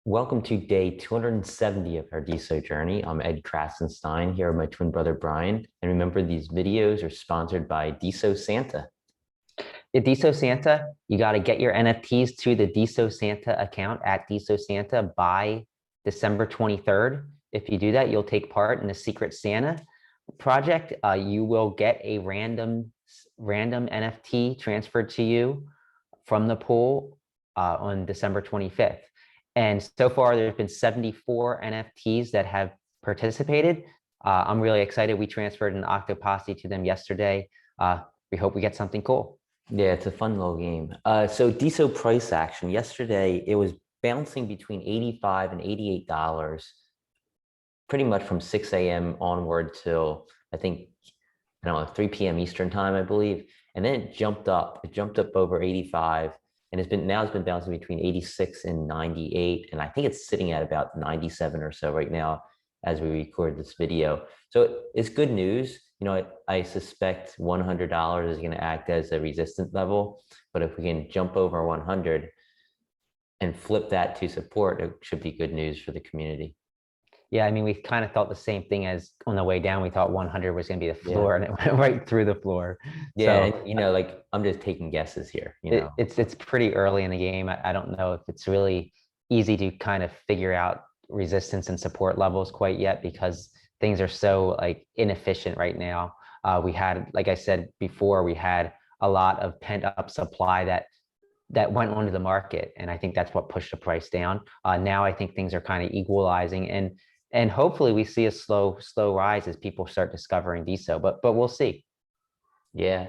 Welcome to day 270 of our DeSo journey. I'm Ed Krasenstein here with my twin brother Brian. And remember, these videos are sponsored by DeSo Santa. The DeSo Santa, you got to get your NFTs to the DeSo Santa account at DeSo Santa by December 23rd. If you do that, you'll take part in the Secret Santa project. You will get a random NFT transferred to you from the pool on December 25th. And so far, there's been 74 NFTs that have participated. I'm really excited. We transferred an Octoposse to them yesterday. We hope we get something cool. Yeah, it's a fun little game. So DeSo price action. Yesterday, it was bouncing between $85 and $88, pretty much from 6 a.m. onward till, I think, I don't know, 3 p.m. Eastern time, I believe. And then it jumped up. It jumped up over 85. And it's been bouncing between 86 and 98. And I think it's sitting at about 97 or so right now as we record this video. So it's good news. You know, I suspect $100 is going to act as a resistance level. But if we can jump over 100 and flip that to support, it should be good news for the community. Yeah, I mean, we kind of thought the same thing as on the way down. We thought 100 was going to be the floor, and it went right through the floor. Yeah, So, and, you know, like I'm just taking guesses here. You know, it's pretty early in the game. I don't know if it's really easy to kind of figure out resistance and support levels quite yet because things are so like inefficient right now. We had, like I said before, we had a lot of pent up supply that went onto the market, and I think that's what pushed the price down. Now I think things are kind of equalizing, and hopefully we see a slow rise as people start discovering DeSo, but we'll see. yeah.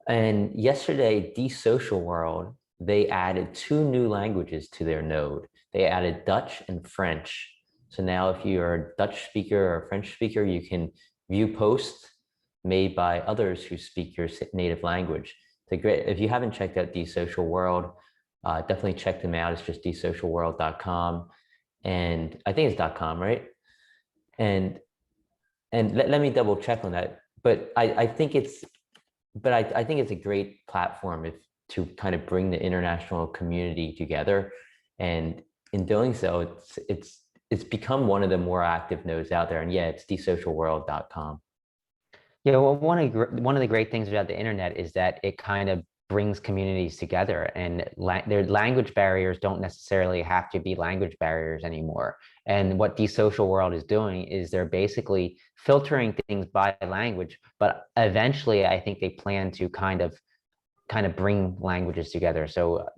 And yesterday, DeSocial World, they added 2 new languages to their node. They added Dutch and French. So now if you're a Dutch speaker or a French speaker, you can view posts made by others who speak your native language. It's a great, if you haven't checked out DeSocial World, definitely check them out. It's just DeSocialWorld.com. And I think it's .com, right? And let me double check on that. But I think it's a great platform to kind of bring the international community together. And in doing so, it's become one of the more active nodes out there. And yeah, it's DeSocialWorld.com. Yeah, well, one of the great things about the internet is that it kind of brings communities together, and their language barriers don't necessarily have to be language barriers anymore. And what DeSocial World is doing is they're basically filtering things by language, but eventually I think they plan to kind of bring languages together. So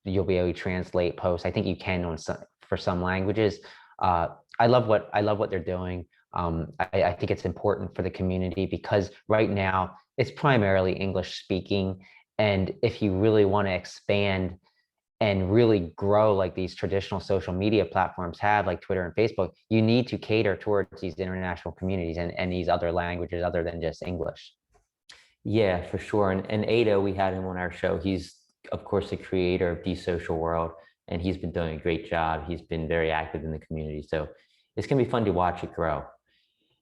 you'll be able to translate posts. I think you can for some languages. I love what they're doing. I think it's important for the community because right now it's primarily English speaking. And if you really want to expand and really grow like these traditional social media platforms have, like Twitter and Facebook, you need to cater towards these international communities and these other languages other than just English. Yeah, for sure. And Ada, we had him on our show. He's, of course, the creator of DeSocial World, and he's been doing a great job. He's been very active in the community. So it's going to be fun to watch it grow.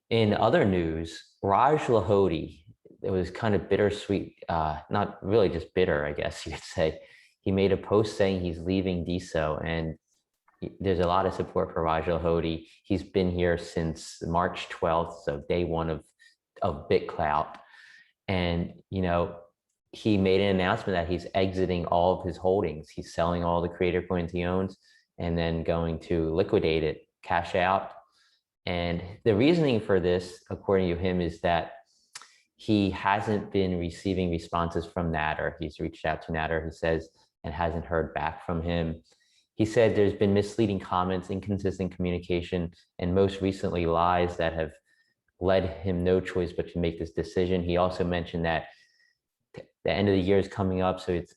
In other news, Raj Lahoti, it was kind of bittersweet, not really just bitter, I guess you could say. He made a post saying he's leaving DeSo, and there's a lot of support for Raj Lahoti. He's been here since March 12th, so day one of BitClout. And, you know, he made an announcement that he's exiting all of his holdings. He's selling all the creator coins he owns and then going to liquidate it, cash out. And the reasoning for this, according to him, is that he hasn't been receiving responses from Natter. He's reached out to Natter, he says, and hasn't heard back from him. He said there's been misleading comments, inconsistent communication, and most recently lies that have led him no choice but to make this decision. He also mentioned that the end of the year is coming up, so it's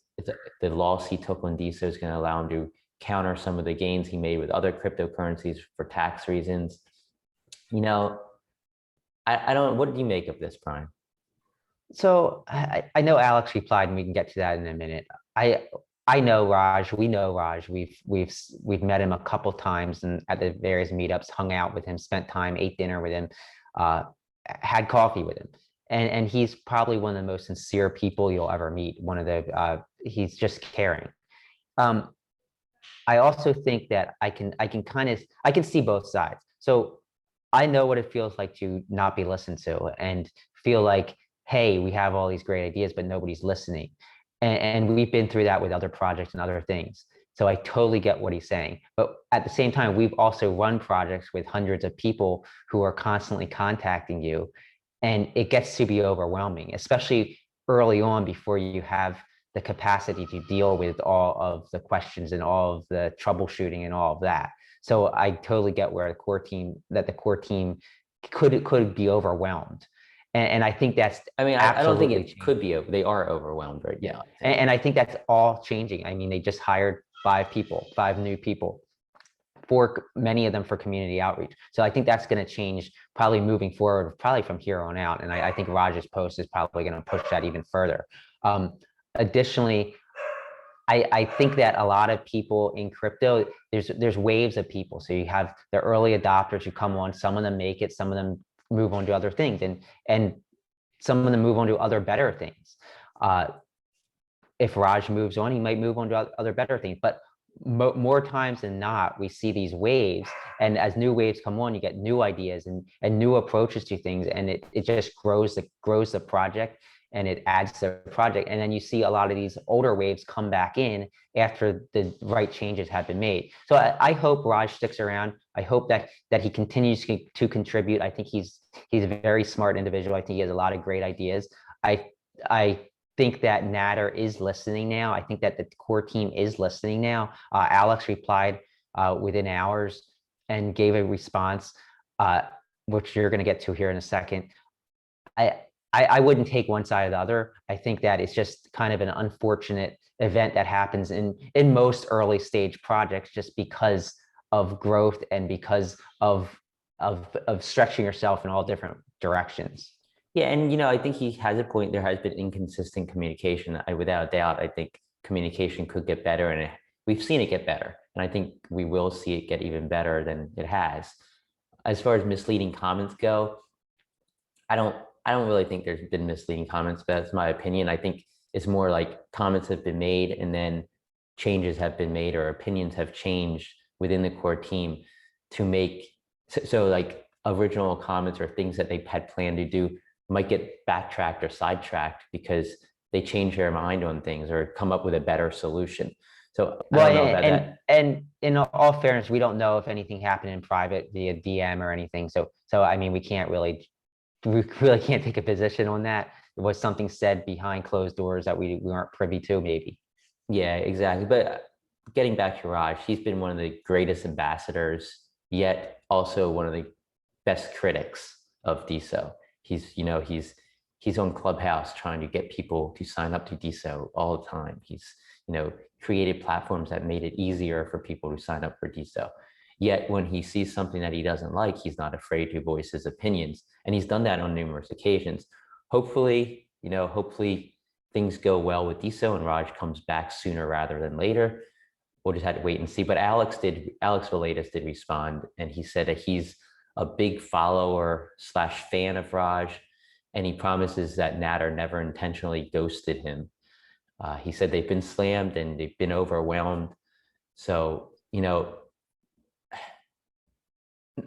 the loss he took on DeSo is going to allow him to counter some of the gains he made with other cryptocurrencies for tax reasons. You know, I don't, what do you make of this, Brian? So I know Alex replied, and we can get to that in a minute. I know Raj. We know Raj. We've met him a couple times and at the various meetups, hung out with him, spent time, ate dinner with him, had coffee with him, and he's probably one of the most sincere people you'll ever meet. He's just caring. I also think that I can see both sides. So I know what it feels like to not be listened to and feel like, hey, we have all these great ideas, but nobody's listening. And we've been through that with other projects and other things. So I totally get what he's saying. But at the same time, we've also run projects with hundreds of people who are constantly contacting you. And it gets to be overwhelming, especially early on before you have the capacity to deal with all of the questions and all of the troubleshooting and all of that. So I totally get where the core team could be overwhelmed. And I think that's I mean, I don't think absolutely it could changing. be, they are overwhelmed right Yeah. now, I think. And I think that's all changing. I mean, they just hired 5 people, 5 new people, for many of them for community outreach. So I think that's going to change probably moving forward, probably from here on out. And I think Raj's post is probably going to push that even further. Additionally, I think that a lot of people in crypto, there's waves of people. So you have the early adopters who come on, some of them make it, some of them move on to other things, and some of them move on to other better things. If Raj moves on, he might move on to other better things. But more times than not, we see these waves, and as new waves come on, you get new ideas and new approaches to things, and it just grows the project, and it adds to the project. And then you see a lot of these older waves come back in after the right changes have been made. So I hope Raj sticks around. I hope that he continues to contribute. I think he's a very smart individual. I think he has a lot of great ideas. I think that Natter is listening now. I think that the core team is listening now. Alex replied within hours and gave a response, which you're going to get to here in a second. I wouldn't take one side or the other. I think that it's just kind of an unfortunate event that happens in most early stage projects, just because of growth and because of stretching yourself in all different directions. Yeah, and I think he has a point. There has been inconsistent communication. Without a doubt, I think communication could get better, and we've seen it get better. And I think we will see it get even better than it has. As far as misleading comments go, I don't really think there's been misleading comments, but that's my opinion. I think it's more like comments have been made and then changes have been made or opinions have changed within the core team to make so like original comments or things that they had planned to do might get backtracked or sidetracked because they change their mind on things or come up with a better solution. So I don't know about that. And in all fairness, we don't know if anything happened in private via DM or anything. So I mean, we really can't take a position on that. It was something said behind closed doors that we aren't privy to, maybe. Yeah, exactly. But getting back to Raj, he's been one of the greatest ambassadors, yet also one of the best critics of DeSo. He's on Clubhouse trying to get people to sign up to DeSo all the time. He's created platforms that made it easier for people to sign up for DeSo. Yet when he sees something that he doesn't like, he's not afraid to voice his opinions, and he's done that on numerous occasions. Hopefully, things go well with DeSo and Raj comes back sooner rather than later. We'll just have to wait and see. But Alex Villegas did respond, and he said that he's a big follower / fan of Raj, and he promises that Natter never intentionally ghosted him. He said they've been slammed and they've been overwhelmed. So,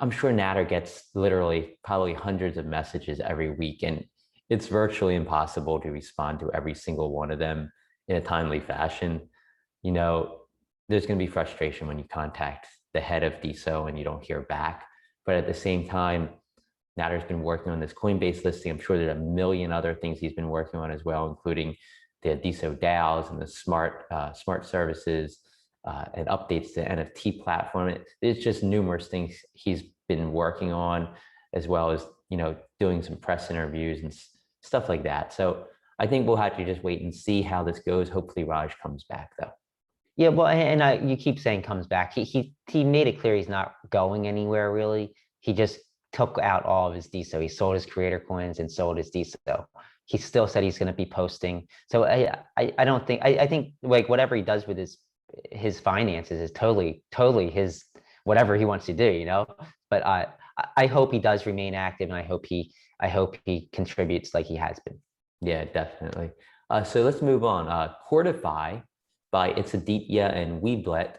I'm sure Natter gets literally probably hundreds of messages every week, and it's virtually impossible to respond to every single one of them in a timely fashion. There's going to be frustration when you contact the head of DeSo and you don't hear back. But at the same time, Natter's been working on this Coinbase listing. I'm sure there's a million other things he's been working on as well, including the DeSo DAOs and the smart services and updates to the NFT platform. It's just numerous things he's been working on, as well as doing some press interviews and stuff like that. So I think we'll have to just wait and see how this goes. Hopefully Raj comes back though. Yeah, well, and you keep saying comes back. He made it clear he's not going anywhere really. He just took out all of his DeSo. He sold his creator coins and sold his DeSo. He still said he's going to be posting. So I don't think I think like whatever he does with his finances is totally his, whatever he wants to do, But I hope he does remain active, and I hope he contributes like he has been. Yeah, definitely. So let's move on. Quartify by It's Aditya and Weeblet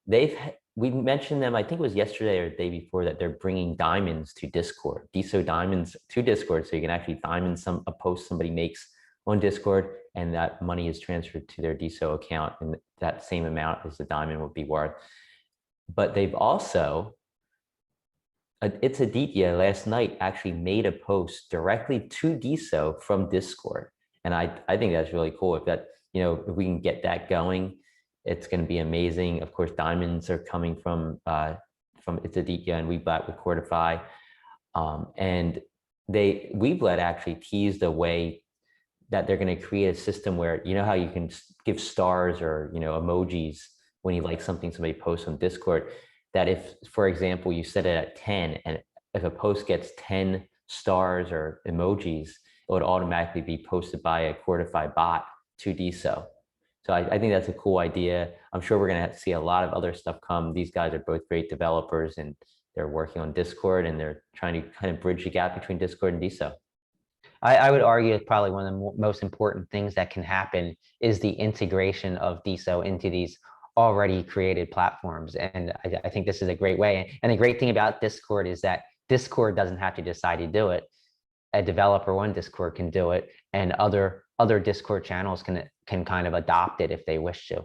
we mentioned them, I think it was yesterday or the day before, that they're bringing diamonds to Discord, DeSo diamonds to Discord. So you can actually diamond a post somebody makes on Discord, and that money is transferred to their DeSo account, and that same amount as the diamond would be worth. But they've also, It's Aditya last night actually made a post directly to DeSo from Discord. And I think that's really cool. If we can get that going, it's going to be amazing. Of course, diamonds are coming from It's Aditya and Weeblet with Quartify. And Weeblet actually teased a way that they're going to create a system where, you know how you can give stars or, emojis when you like something somebody posts on Discord, that if, for example, you set it at 10, and if a post gets 10 stars or emojis, it would automatically be posted by a Quartify bot to DeSo. So I think that's a cool idea. I'm sure we're going to see a lot of other stuff come. These guys are both great developers, and they're working on Discord, and they're trying to kind of bridge the gap between Discord and DeSo. I would argue it's probably one of the most important things that can happen is the integration of DeSo into these already created platforms. And I think this is a great way. And the great thing about Discord is that Discord doesn't have to decide to do it. A developer on Discord can do it, and other Discord channels can kind of adopt it if they wish to.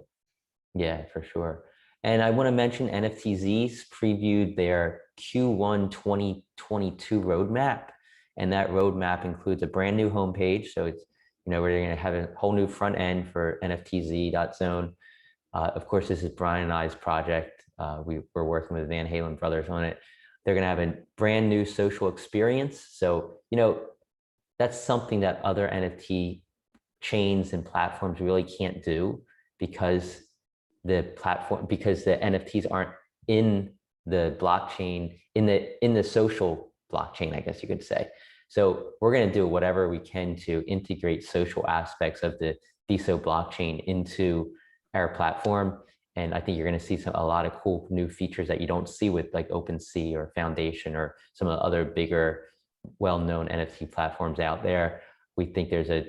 Yeah, for sure. And I want to mention NFTs previewed their Q1 2022 roadmap. And that roadmap includes a brand new homepage. So it's, we're going to have a whole new front end for NFTZ.zone. Of course, this is Brian and I's project. We're working with Van Halen Brothers on it. They're going to have a brand new social experience. So, that's something that other NFT chains and platforms really can't do, because the NFTs aren't in the blockchain, in the social blockchain, I guess you could say. So we're going to do whatever we can to integrate social aspects of the DeSo blockchain into our platform. And I think you're going to see a lot of cool new features that you don't see with like OpenSea or Foundation or some of the other bigger, well-known NFT platforms out there. We think there's a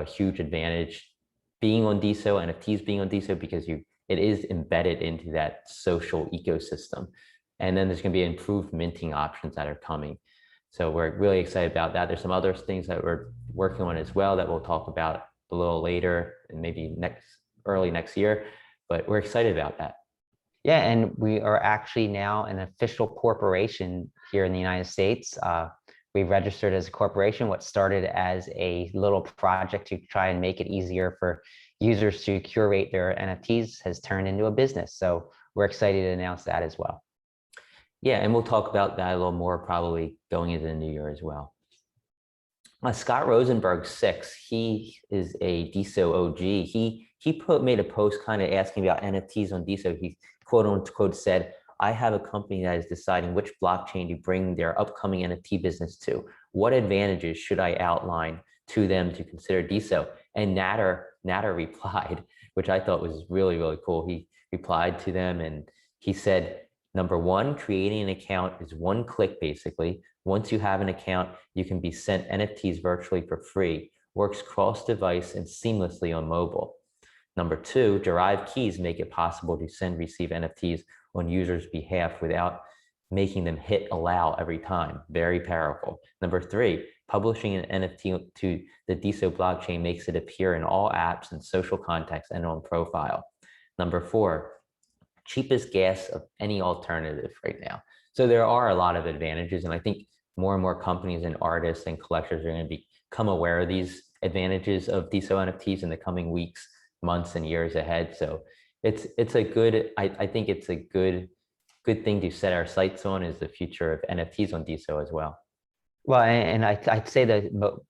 huge advantage being on DeSo, NFTs being on DeSo, because it is embedded into that social ecosystem. And then there's going to be improved minting options that are coming. So we're really excited about that. There's some other things that we're working on as well that we'll talk about a little later, and maybe early next year, but we're excited about that. Yeah, and we are actually now an official corporation here in the United States. We've registered as a corporation. What started as a little project to try and make it easier for users to curate their NFTs has turned into a business. So we're excited to announce that as well. Yeah, and we'll talk about that a little more probably going into the new year as well. Scott Rosenberg 6, he is a DeSo OG. He made a post kind of asking about NFTs on DeSo. He quote unquote said, "I have a company that is deciding which blockchain to bring their upcoming NFT business to. What advantages should I outline to them to consider DeSo?" And Natter replied, which I thought was really, really cool. He replied to them and he said, "Number one, creating an account is one click basically. Once you have an account, you can be sent NFTs virtually for free. Works cross-device and seamlessly on mobile. Number two, derived keys make it possible to receive NFTs on users' behalf without making them hit allow every time. Very powerful. Number three, publishing an NFT to the DeSo blockchain makes it appear in all apps and social contexts and on profile. Number four, cheapest gas of any alternative right now." So there are a lot of advantages, and I think more and more companies and artists and collectors are going to become aware of these advantages of DeSo NFTs in the coming weeks, months, and years ahead. So it's a good, I think it's a good thing to set our sights on, is the future of NFTs on DeSo as well. Well, and I'd say that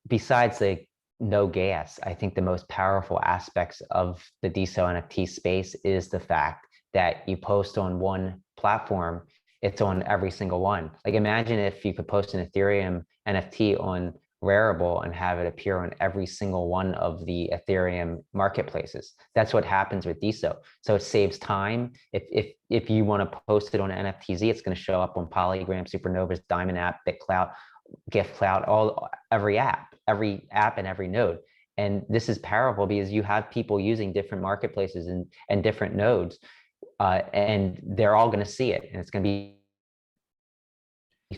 besides the no gas, I think the most powerful aspects of the DeSo NFT space is the fact that you post on one platform, it's on every single one. Like imagine if you could post an Ethereum NFT on Rarible and have it appear on every single one of the Ethereum marketplaces. That's what happens with DeSo. So it saves time. If you want to post it on NFTZ, it's going to show up on Polygram, Supernova's, Diamond app, BitClout, GiftClout, every app and every node. And this is powerful because you have people using different marketplaces and different nodes. and they're all going to see it, and it's going to be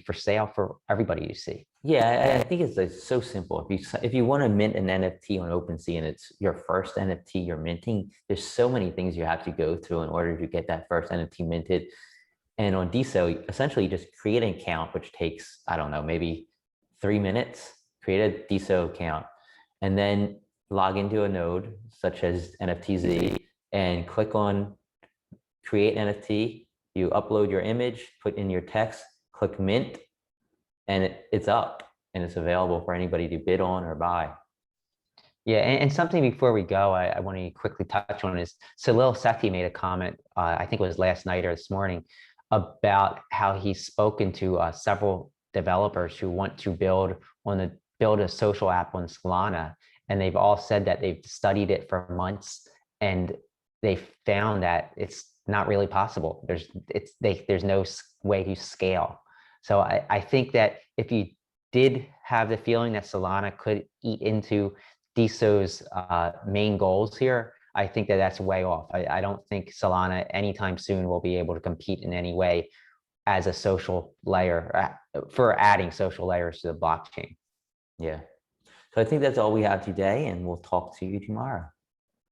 for sale for everybody to see. Yeah, I think it's like so simple. If you want to mint an NFT on OpenSea and it's your first NFT you're minting, there's so many things you have to go through in order to get that first NFT minted. And on DeSo, essentially you just create an account, which takes, I don't know, maybe 3 minutes. Create a DeSo account, and then log into a node such as NFTZ and click on create NFT. You upload your image, put in your text, click mint, and it's up and it's available for anybody to bid on or buy. Yeah, and something before we go, I want to quickly touch on is Salil Sethi made a comment, I think it was last night or this morning, about how he's spoken to several developers who want to build a social app on Solana, and they've all said that they've studied it for months and they found that it's not really possible. There's no way to scale. So I think that if you did have the feeling that Solana could eat into DeSo's main goals here, I think that that's way off. I don't think Solana anytime soon will be able to compete in any way as a social layer for adding social layers to the blockchain. Yeah. So I think that's all we have today, and we'll talk to you tomorrow.